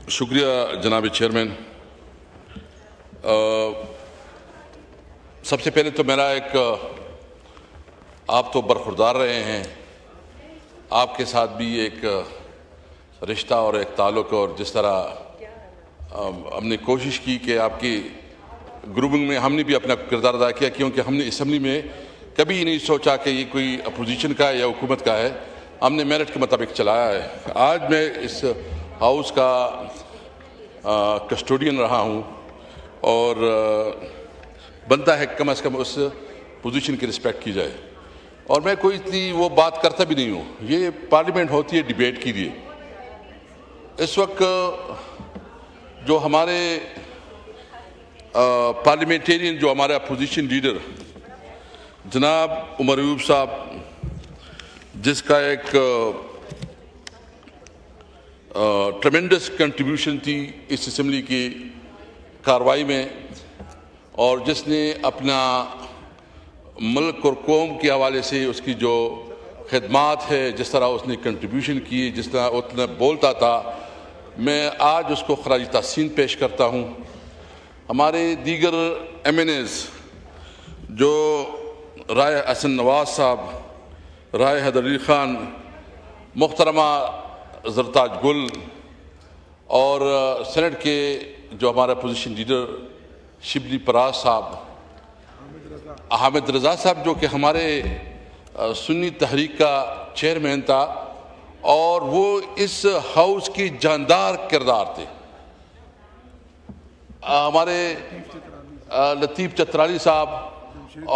شکریہ جناب چیئرمین. سب سے پہلے تو میرا ایک آپ تو برخوردار رہے ہیں, آپ کے ساتھ بھی ایک رشتہ اور ایک تعلق, اور جس طرح ہم نے کوشش کی کہ آپ کی گروپنگ میں ہم نے بھی اپنا کردار ادا کیا, کیونکہ ہم نے اسمبلی میں کبھی نہیں سوچا کہ یہ کوئی اپوزیشن کا ہے یا حکومت کا ہے, ہم نے میرٹ کے مطابق چلایا ہے. آج میں اس ہاؤس کا کسٹوڈین رہا ہوں اور بنتا ہے کم از کم اس پوزیشن کی رسپیکٹ کی جائے, اور میں کوئی اتنی وہ بات کرتا بھی نہیں ہوں. یہ پارلیمنٹ ہوتی ہے ڈیبیٹ کے لیے. اس وقت جو ہمارے پارلیمنٹیرین, جو ہمارے اپوزیشن لیڈر جناب عمر ایوب صاحب, جس کا ایک ٹریمنڈس کنٹریبیوشن تھی اس اسمبلی کی کارروائی میں, اور جس نے اپنا ملک اور قوم کے حوالے سے اس کی جو خدمات ہے, جس طرح اس نے کنٹریبیوشن کی, جس طرح اتنا بولتا تھا, میں آج اس کو خراج تحسین پیش کرتا ہوں. ہمارے دیگر ایم این ایز جو رائے حسن نواز صاحب, رائے حیدر علی خان, محترمہ زرتاج گل, اور سینٹ کے جو ہمارا اپوزیشن لیڈر شبلی پراز صاحب, حامد رضا صاحب جو کہ ہمارے سنی تحریک کا چیئرمین تھا, اور وہ اس ہاؤس کی جاندار کردار تھے, ہمارے لطیف چترالی صاحب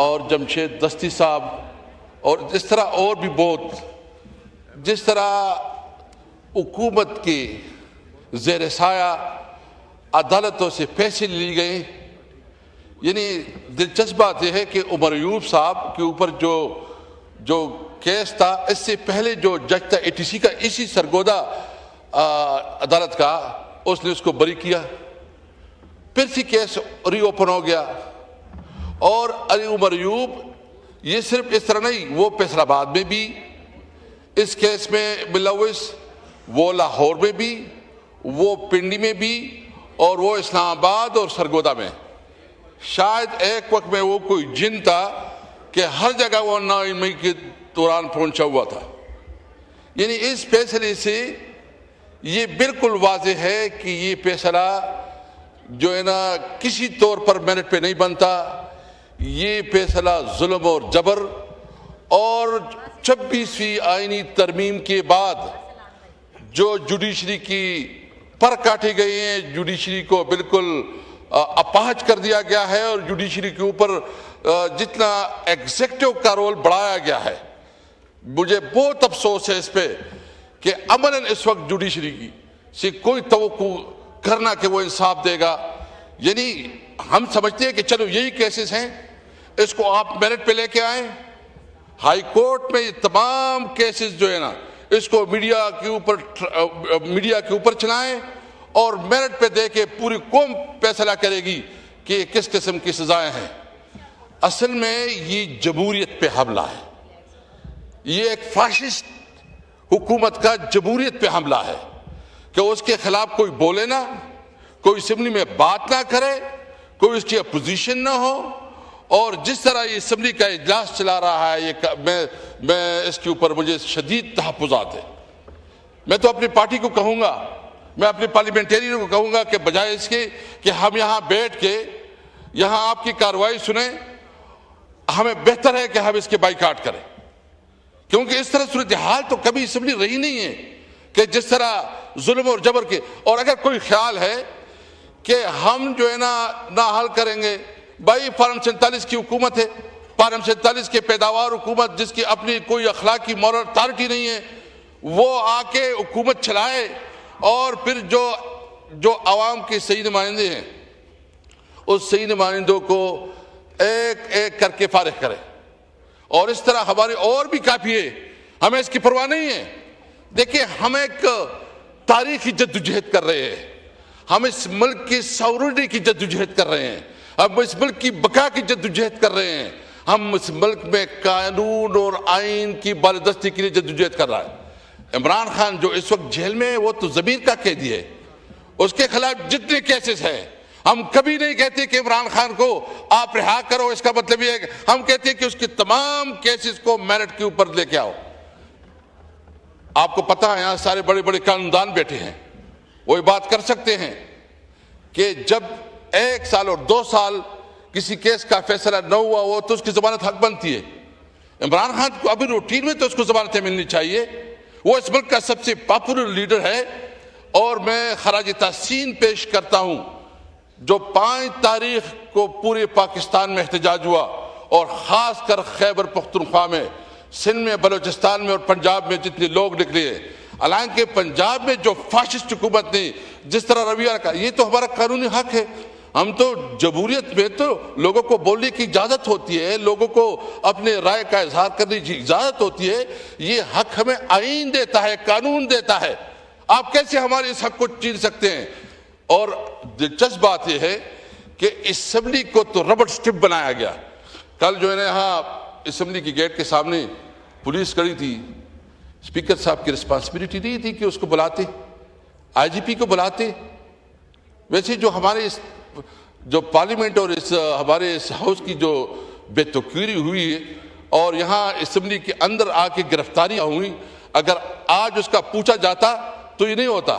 اور جمشید دستی صاحب, اور اس طرح اور بھی بہت, جس طرح حکومت کے زیر سایہ عدالتوں سے پیسے لی گئے. یعنی دلچسپ بات یہ ہے کہ عمر ایوب صاحب کے اوپر جو کیس تھا, اس سے پہلے جو جج تھا ATC کا, اسی سرگودا عدالت کا, اس نے اس کو بری کیا, پھر سے کیس ری اوپن ہو گیا. اور علی عمر ایوب یہ صرف اس طرح نہیں, وہ فیصل آباد میں بھی اس کیس میں ملوث, وہ لاہور میں بھی, وہ پنڈی میں بھی, اور وہ اسلام آباد اور سرگودا میں. شاید ایک وقت میں وہ کوئی جن تھا کہ ہر جگہ وہ 9 مئی کے دوران پہنچا ہوا تھا. یعنی اس فیصلے سے یہ بالکل واضح ہے کہ یہ فیصلہ جو ہے نا کسی طور پر میرٹ پہ نہیں بنتا. یہ فیصلہ ظلم اور جبر اور 26ویں آئینی ترمیم کے بعد جو جوڈیشری کی پر کاٹے گئے ہیں, جوڈیشری کو بالکل اپاہج کر دیا گیا ہے, اور جوڈیشری کے اوپر جتنا ایگزیکٹو کا رول بڑھایا گیا ہے. مجھے بہت افسوس ہے اس پہ کہ عملاً اس وقت جوڈیشری کی سے کوئی توقع کرنا کہ وہ انصاف دے گا. یعنی ہم سمجھتے ہیں کہ چلو یہی کیسز ہیں, اس کو آپ میرٹ پہ لے کے آئیں. ہائی کورٹ میں یہ تمام کیسز جو ہے نا, اس کو میڈیا کے اوپر چلائیں, اور میرٹ پہ دے کے پوری قوم فیصلہ کرے گی کہ کس قسم کی سزائیں ہیں. اصل میں یہ جمہوریت پہ حملہ ہے, یہ ایک فاشسٹ حکومت کا جمہوریت پہ حملہ ہے کہ اس کے خلاف کوئی بولے نہ, کوئی اسمبلی میں بات نہ کرے, کوئی اس کی اپوزیشن نہ ہو. اور جس طرح یہ اسمبلی کا اجلاس چلا رہا ہے, میں اس کے اوپر مجھے شدید تحفظات ہے. میں تو اپنی پارٹی کو کہوں گا, میں اپنے پارلیمنٹیرین کو کہوں گا کہ بجائے اس کے کہ ہم یہاں بیٹھ کے یہاں آپ کی کارروائی سنیں, ہمیں بہتر ہے کہ ہم اس کے بائیکاٹ کریں, کیونکہ اس طرح صورتحال تو کبھی اسمبلی رہی نہیں ہے کہ جس طرح ظلم اور جبر کے. اور اگر کوئی خیال ہے کہ ہم جو ہے نہ حل کریں گے, بھائی فارم 47 کی حکومت ہے, فارم 47 کے پیداوار حکومت جس کی اپنی کوئی اخلاقی مورل اتھارٹی نہیں ہے, وہ آ کے حکومت چلائے, اور پھر جو عوام کے صحیح نمائندے ہیں اس صحیح نمائندوں کو ایک ایک کر کے فارغ کرے. اور اس طرح ہمارے اور بھی کافی ہے, ہمیں اس کی پرواہ نہیں ہے. دیکھیں, ہم ایک تاریخی جدوجہد کر رہے ہیں, ہم اس ملک کی ساورنٹی کی جدوجہد کر رہے ہیں, ہم اس ملک کی بقا کی جدوجہد کر رہے ہیں, ہم اس ملک میں قانون اور آئین کی بالادستی کے لیے جدوجہد کر رہا ہے. عمران خان جو اس وقت جیل میں ہے وہ تو ضمیر کا قیدی ہے. اس کے خلاف جتنے کیسز ہیں, ہم کبھی نہیں کہتے کہ عمران خان کو آپ رہا کرو. اس کا مطلب یہ ہے کہ ہم کہتے ہیں کہ اس کے تمام کیسز کو میرٹ کے اوپر لے کے آؤ. آپ کو پتہ ہے یہاں سارے بڑے بڑے قانون بیٹھے ہیں, وہ یہ بات کر سکتے ہیں کہ جب 1 سال اور 2 سال کسی کیس کا فیصلہ نہ ہوا ہو تو اس کی ضمانت حق بنتی ہے. عمران خان کو ابھی روٹین میں تو اس کو ضمانتیں ملنی چاہیے. وہ اس ملک کا سب سے پاپولر لیڈر ہے, اور میں خراج تحسین پیش کرتا ہوں جو 5 تاریخ کو پورے پاکستان میں احتجاج ہوا, اور خاص کر خیبر پختونخوا میں, سندھ میں, بلوچستان میں اور پنجاب میں جتنے لوگ نکلے ہیں. حالانکہ پنجاب میں جو فاشسٹ حکومت نے جس طرح رویہ رکھا, یہ تو ہمارا قانونی حق ہے. ہم تو جمہوریت میں تو لوگوں کو بولنے کی اجازت ہوتی ہے, لوگوں کو اپنے رائے کا اظہار کرنے کی اجازت ہوتی ہے. یہ حق ہمیں آئین دیتا ہے, قانون دیتا ہے. آپ کیسے ہمارے اس حق کو چھین سکتے ہیں؟ اور دلچسپ بات یہ ہے کہ اسمبلی کو تو ربڑ سٹمپ بنایا گیا. کل جو ہے نا یہاں اسمبلی کی گیٹ کے سامنے پولیس کھڑی تھی. اسپیکر صاحب کی رسپانسبلٹی نہیں تھی کہ اس کو بلاتے, آئی جی پی کو بلاتے. ویسے جو ہمارے جو پارلیمنٹ اور ہمارے اس ہاؤس کی جو بے توقیری ہوئی ہے اور یہاں اسمبلی کے اندر آ کے گرفتاریاں ہوئی, اگر آج اس کا پوچھا جاتا تو یہ نہیں ہوتا.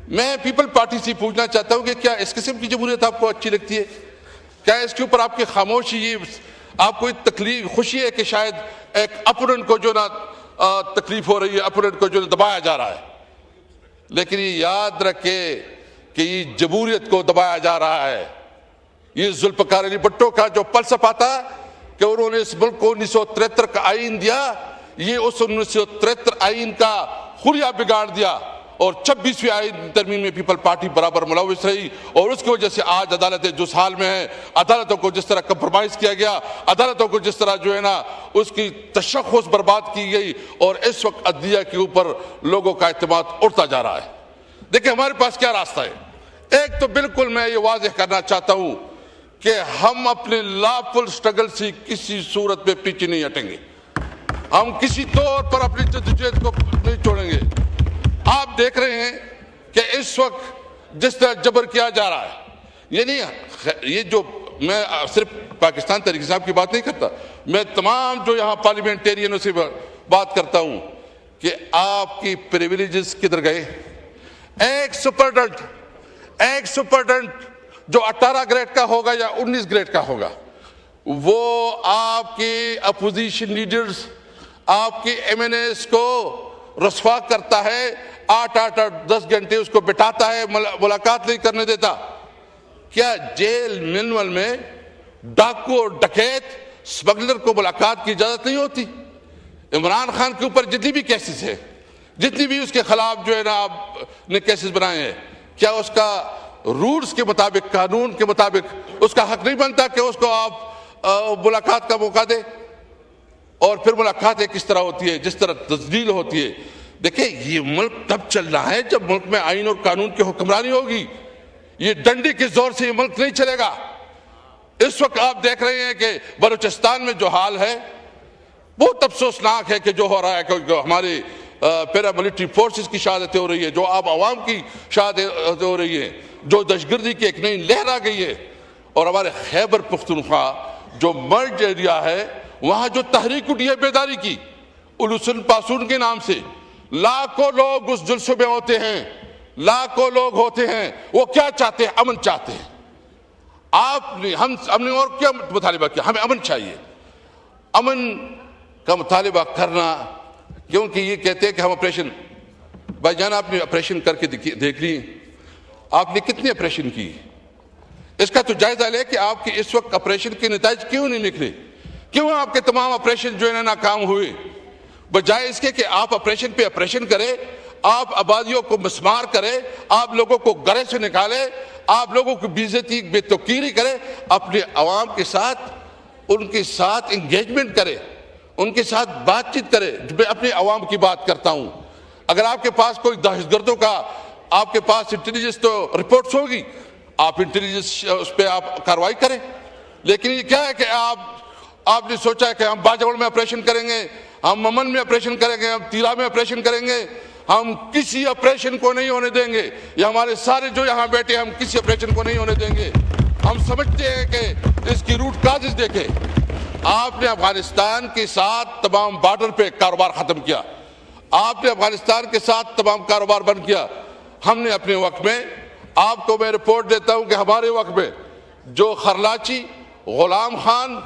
میں پیپل پارٹی سے پوچھنا چاہتا ہوں کہ کیا اس قسم کی جمہوریت آپ کو اچھی لگتی ہے؟ کیا اس کے اوپر آپ کی خاموشی, یہ آپ کو تکلیف خوشی ہے کہ شاید ایک اپوننٹ کو جو نا تکلیف ہو رہی ہے, اپوننٹ کو جو دبایا جا رہا ہے؟ لیکن یہ یاد رکھے کہ یہ جمہوریت کو دبایا جا رہا ہے. یہ ذوالفقار علی بھٹو کا جو فلسفہ تھا کہ انہوں نے اس ملک کو 1973 کا آئین دیا, یہ اس 1973 آئین کا خلیہ بگاڑ دیا, اور 26ویں آئین ترمیم میں پیپل پارٹی برابر ملوث رہی. اور اس کی وجہ سے آج عدالتیں جس حال میں ہیں, عدالتوں کو جس طرح کمپرومائز کیا گیا, عدالتوں کو جس طرح جو ہے نا اس کی تشخص برباد کی گئی, اور اس وقت عدلیہ کے اوپر لوگوں کا اعتماد اٹھتا جا رہا ہے. دیکھیں ہمارے پاس کیا راستہ ہے. ایک تو بالکل میں یہ واضح کرنا چاہتا ہوں کہ ہم اپنے لافل سٹرگل سے کسی صورت میں پیچھے نہیں ہٹیں گے. ہم کسی طور پر اپنی جدوجہد کو نہیں چھوڑیں گے. آپ دیکھ رہے ہیں کہ اس وقت جس طرح جبر کیا جا رہا ہے, یعنی یہ جو میں صرف پاکستان تحریک انصاف کی بات نہیں کرتا, میں تمام جو یہاں پارلیمنٹیرینوں سے بات کرتا ہوں کہ آپ کی پریویلیجز کدھر گئے. ایک سپرڈنٹ جو 18 گریڈ کا ہوگا یا 19 گریڈ کا ہوگا, وہ آپ کے اپوزیشن لیڈرز, آپ کے ایم این ایز کو رسوا کرتا ہے, 8-10 گھنٹے اس کو بٹھاتا ہے, ملاقات نہیں کرنے دیتا. کیا جیل مینول میں ڈاکو اور ڈکیت سمگلر کو ملاقات کی اجازت نہیں ہوتی؟ عمران خان کے اوپر جتنی بھی کیسز ہیں, جتنی بھی اس کے خلاف جو ہے نا آپ نے کیسز بنائے ہیں, کیا اس کا رولز کے مطابق, قانون کے مطابق اس کا حق نہیں بنتا کہ اس کو آپ ملاقات کا موقع دیں؟ اور پھر ملاقاتیں کس طرح ہوتی ہے, جس طرح تذلیل ہوتی ہے. دیکھیں یہ ملک تب چل رہا ہے جب ملک میں آئین اور قانون کی حکمرانی ہوگی. یہ ڈنڈی کے زور سے یہ ملک نہیں چلے گا. اس وقت آپ دیکھ رہے ہیں کہ بلوچستان میں جو حال ہے بہت افسوسناک ہے کہ جو ہو رہا ہے, کہ ہمارے پیرا ملٹری فورسز کی شہادتیں ہو رہی ہے, جو عوام کی شہادتیں ہو رہی ہیں, جو دہشت گردی کی ایک نئی لہر آ گئی ہے. اور ہمارے خیبر پختونخوا جو مرج ایریا ہے, وہاں جو تحریک اٹھی ہے بیداری کی, الوسن پاسون کے نام سے, لاکھوں لوگ اس جلسے میں ہوتے ہیں, لاکھوں لوگ ہوتے ہیں. وہ کیا چاہتے ہیں؟ امن چاہتے ہیں. آپ نے ہم نے اور کیا مطالبہ کیا؟ ہمیں امن چاہیے. امن کا مطالبہ کرنا, کیونکہ یہ کہتے ہیں کہ ہم آپریشن, بھائی جان آپ نے آپریشن کر کے دیکھ لی, آپ نے کتنے آپریشن کی؟ اس کا تو جائزہ لے کہ آپ کے اس وقت آپریشن کے نتائج کیوں نہیں نکلے, کیوں آپ کے تمام آپریشن جو ہے نا ناکام ہوئے؟ بجائے اس کے کہ آپ آپریشن پہ آپریشن کریں, آپ آبادیوں کو مسمار کریں, آپ لوگوں کو گھرے سے نکالیں, آپ لوگوں کو بے عزتی بے توقیری کریں, اپنے عوام کے ساتھ ان کے ساتھ انگیجمنٹ کریں, ان کے ساتھ بات چیت کریں. میں اپنے عوام کی بات کرتا ہوں. اگر آپ کے پاس کوئی دہشت گردوں کا, آپ کے پاس انٹیلیجنس تو رپورٹس ہوگی, آپ انٹیلیجنس اس پہ آپ کارروائی کریں. لیکن یہ کیا ہے کہ آپ نے سوچا ہے کہ ہم باجوڑ میں آپریشن کریں گے, ہم ممن میں آپریشن کریں گے, ہم تیرا میں آپریشن کریں گے, ہم کسی آپریشن کو نہیں ہونے دیں گے. یہ ہمارے سارے جو یہاں بیٹھے, ہم کسی آپریشن کو نہیں ہونے دیں گے. ہم سمجھتے ہیں کہ اس کی روٹ کازز دیکھیں. آپ نے افغانستان کے ساتھ تمام بارڈر پہ کاروبار ختم کیا, آپ نے افغانستان کے ساتھ تمام کاروبار بند کیا. ہم نے اپنے وقت میں, آپ کو میں رپورٹ دیتا ہوں کہ ہمارے وقت میں جو خرلاچی, غلام خان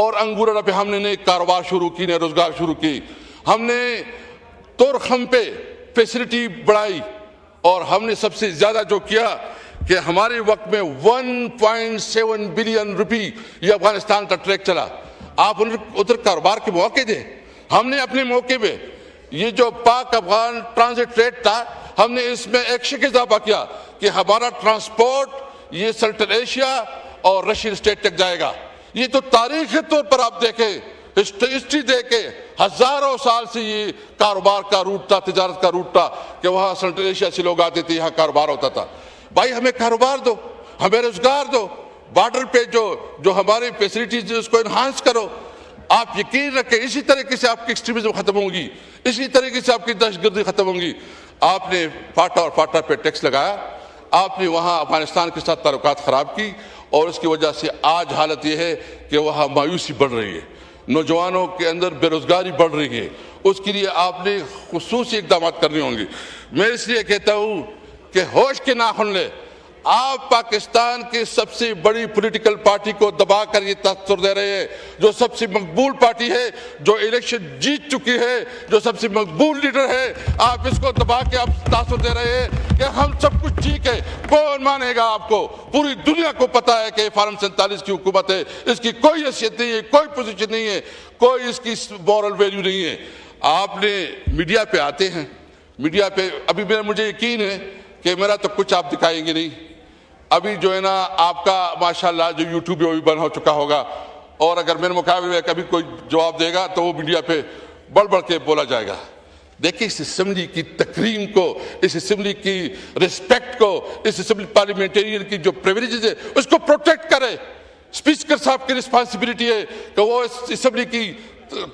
اور انگورہ پہ ہم نے نئے کاروبار شروع کی, نئے روزگار شروع کی. ہم نے تورخم پہ فیسلٹی بڑھائی, اور ہم نے سب سے زیادہ جو کیا کہ ہمارے وقت میں 1.7 بلین روپی یہ افغانستان کا ٹریک چلا. آپ ادھر کاروبار کے موقع دیں. ہم نے اپنے موقع پہ یہ جو پاک افغان ٹرانزٹ ریٹ تھا, ہم نے اس میں ایک شک اضافہ کیا کہ ہمارا ٹرانسپورٹ یہ سینٹرل ایشیا اور رشین اسٹیٹ تک جائے گا. یہ تو تاریخی طور پر آپ دیکھیں, ہسٹری دیکھیں, ہزاروں سال سے یہ کاروبار کا روٹ تھا, تجارت کا روٹ تھا کہ وہاں سینٹرل ایشیا سے لوگ آتے تھے, یہاں کاروبار ہوتا تھا. بھائی ہمیں کاروبار دو, ہمیں روزگار دو, بارڈر پہ جو ہماری فیسلٹیز اس کو انہانس کرو. آپ یقین رکھیں اسی طریقے سے آپ کی ایکسٹریمزم ختم ہوگی, اسی طریقے سے آپ کی دہشت گردی ختم ہوگی. آپ نے فاٹا اور فاٹا پہ ٹیکس لگایا, آپ نے وہاں افغانستان کے ساتھ تعلقات خراب کی, اور اس کی وجہ سے آج حالت یہ ہے کہ وہاں مایوسی بڑھ رہی ہے, نوجوانوں کے اندر بے روزگاری بڑھ رہی ہے. اس کے لیے آپ نے خصوصی اقدامات کرنے ہوں گے. میں اس لیے کہتا ہوں کہ ہوش کے ناخن لے. آپ پاکستان کی سب سے بڑی پولیٹیکل پارٹی کو دبا کر یہ تاثر دے رہے ہیں, جو سب سے مقبول پارٹی ہے, جو الیکشن جیت چکی ہے, جو سب سے مقبول لیڈر ہے, آپ اس کو دبا کے آپ تاثر دے رہے ہیں کہ ہم سب کچھ ٹھیک ہے. کون مانے گا آپ کو؟ پوری دنیا کو پتا ہے کہ فارم 47 کی حکومت ہے, اس کی کوئی حیثیت نہیں ہے, کوئی پوزیشن نہیں ہے, کوئی اس کی مورل ویلیو نہیں ہے. آپ نے میڈیا پہ آتے ہیں, میڈیا پہ ابھی مجھے یقین ہے کہ میرا تو کچھ آپ دکھائیں گے نہیں. ابھی جو ہے نا آپ کا ماشاءاللہ جو یوٹیوب پہ بھی بند ہو چکا ہوگا, اور اگر میرے مقابلے میں کبھی کوئی جواب دے گا تو وہ میڈیا پہ بڑھ بڑھ کے بولا جائے گا. دیکھیں اس اسمبلی کی تکریم کو, اس اسمبلی کی رسپیکٹ کو, اس اسمبلی پارلیمنٹیرین کی جو پریویلیجز ہے اس کو پروٹیکٹ کرے. اسپیکر صاحب کی رسپانسبلٹی ہے کہ وہ اس اسمبلی کی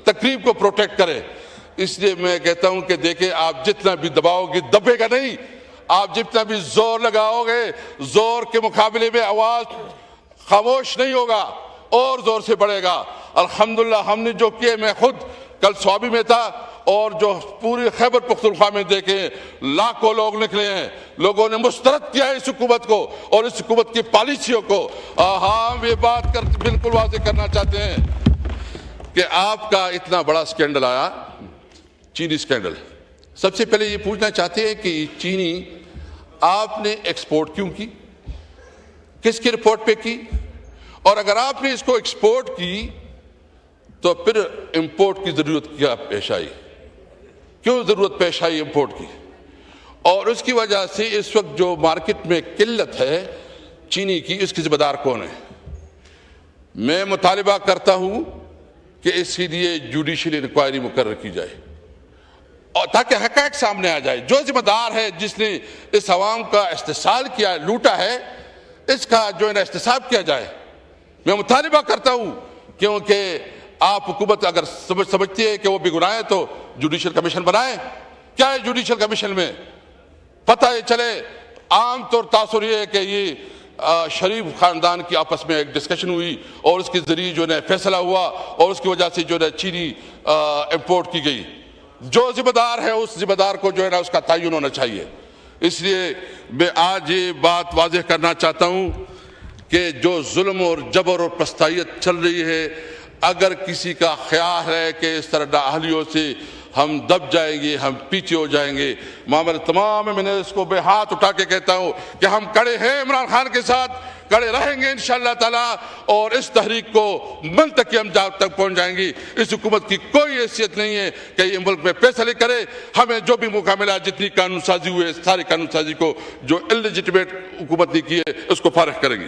تقریب کو پروٹیکٹ کرے. اس لیے میں کہتا ہوں کہ دیکھیں آپ جتنا بھی دباؤ گے دبے گا نہیں, آپ جتنا بھی زور لگاؤ گے زور کے مقابلے میں آواز خاموش نہیں ہوگا, اور زور سے بڑھے گا. الحمدللہ ہم نے جو کیے, میں خود کل سوابی میں تھا, اور جو پوری خیبر پختونخوا میں دیکھیں لاکھوں لوگ نکلے ہیں, لوگوں نے مسترد کیا ہے اس حکومت کو اور اس حکومت کی پالیسیوں کو. ہم یہ بات بالکل واضح کرنا چاہتے ہیں کہ آپ کا اتنا بڑا سکینڈل آیا, چینی سکینڈل. سب سے پہلے یہ پوچھنا چاہتے ہیں کہ چینی آپ نے ایکسپورٹ کیوں کی, کس کی رپورٹ پہ کی, اور اگر آپ نے اس کو ایکسپورٹ کی تو پھر امپورٹ کی ضرورت کیا پیش آئی, کیوں ضرورت پیش آئی امپورٹ کی؟ اور اس کی وجہ سے اس وقت جو مارکیٹ میں قلت ہے چینی کی, اس کی ذمہ دار کون ہے؟ میں مطالبہ کرتا ہوں کہ اس کے لیے جوڈیشل انکوائری مقرر کی جائے, اور تاکہ حقائق سامنے آ جائے. جو ذمہ دار ہے جس نے اس عوام کا استحصال کیا, لوٹا ہے, اس کا جو ہے نا احتساب کیا جائے. میں مطالبہ کرتا ہوں کیونکہ آپ حکومت اگر سمجھتی ہے کہ وہ بے گناہ ہے تو جوڈیشل کمیشن بنائیں. کیا ہے جوڈیشل کمیشن میں؟ پتہ ہے چلے, عام طور تاثر یہ ہے کہ یہ شریف خاندان کی آپس میں ایک ڈسکشن ہوئی اور اس کے ذریعے جو ہے فیصلہ ہوا, اور اس کی وجہ سے جو ہے چینی امپورٹ کی گئی. جو ذمہ دار ہے اس ذمہ دار کو جو ہے نا اس کا تعین ہونا چاہیے. اس لیے میں آج یہ بات واضح کرنا چاہتا ہوں کہ جو ظلم اور جبر اور پستائیت چل رہی ہے, اگر کسی کا خیال ہے کہ اس طرح نااہلیوں سے ہم دب جائیں گے, ہم پیچھے ہو جائیں گے, معاملہ تمام میں نے اس کو بے ہاتھ اٹھا کے کہتا ہوں کہ ہم کڑے ہیں عمران خان کے ساتھ, کڑے رہیں گے انشاءاللہ تعالیٰ, اور اس تحریک کو من تک ہم جہاں تک پہنچ جائیں گے. اس حکومت کی کوئی حیثیت نہیں ہے کہ یہ ملک میں فیصلے کرے. ہمیں جو بھی موقع ملا, جتنی قانون سازی ہوئی ہے, ساری قانون سازی کو جو اللیجٹمیٹ حکومت نے کی ہے اس کو فارغ کریں گے.